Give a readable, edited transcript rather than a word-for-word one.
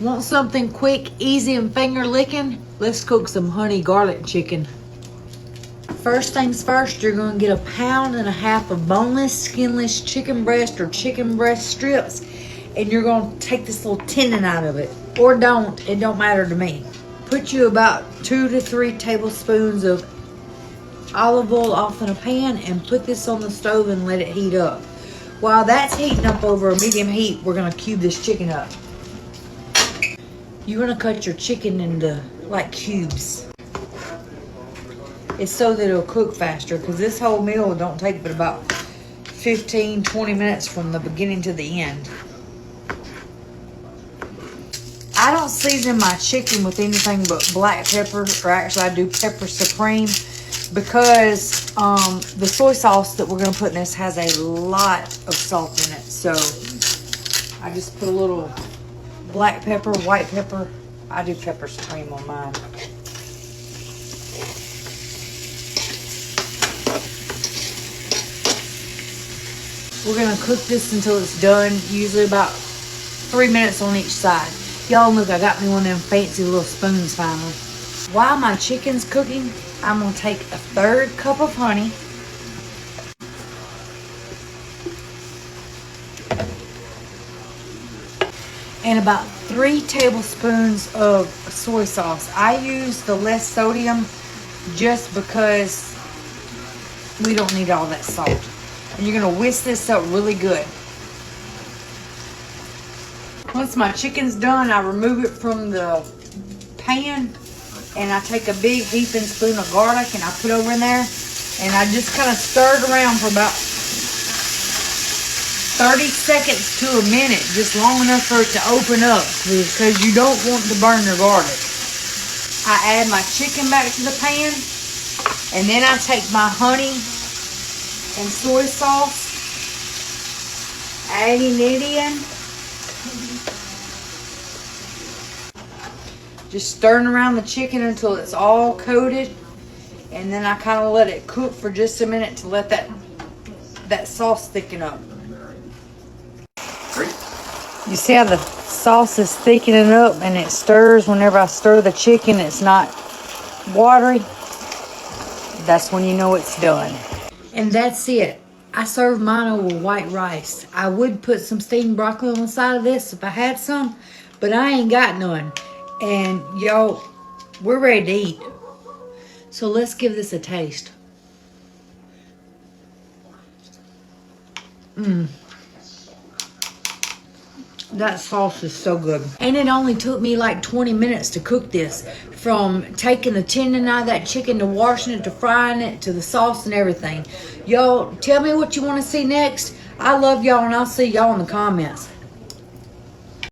Want something quick, easy, and finger licking? Let's cook some honey garlic chicken. First things first, you're gonna get 1.5 pounds of boneless, skinless chicken breast or chicken breast strips, and you're gonna take this little tendon out of it. Or don't, it don't matter to me. Put you about 2 to 3 tablespoons of olive oil off in a pan and put this on the stove and let it heat up. While that's heating up over a medium heat, we're gonna cube this chicken up. You're gonna cut your chicken into like cubes. It's so that it'll cook faster, because this whole meal don't take but about 15-20 minutes from the beginning to the end. I don't season my chicken with anything but black pepper, or actually I do pepper supreme, because the soy sauce that we're going to put in this has a lot of salt in it. So I just put a little black pepper, white pepper. I do pepper supreme on mine. We're going to cook this until it's done, usually about 3 minutes on each side. Y'all look, I got me one of them fancy little spoons finally. While my chicken's cooking, I'm going to take 1/3 cup of honey. And about 3 tablespoons of soy sauce. I use the less sodium just because we don't need all that salt. And you're going to whisk this up really good. Once my chicken's done, I remove it from the pan and I take a big heaping spoon of garlic and I put over in there and I just kind of stir it around for about 30 seconds to a minute, just long enough for it to open up, because you don't want to burn your garlic. I add my chicken back to the pan, and then I take my honey and soy sauce, adding it in. Just stirring around the chicken until it's all coated, and then I kind of let it cook for just a minute to let that sauce thicken up. You see how the sauce is thickening up and it stirs whenever I stir the chicken, it's not watery. That's when you know it's done. And that's it. I serve mine over white rice. I would put some steamed broccoli on the side of this if I had some, but I ain't got none. And y'all, we're ready to eat. So let's give this a taste. That sauce is so good. And it only took me like 20 minutes to cook this. From taking the tendon out of that chicken to washing it to frying it to the sauce and everything. Y'all, tell me what you want to see next. I love y'all and I'll see y'all in the comments.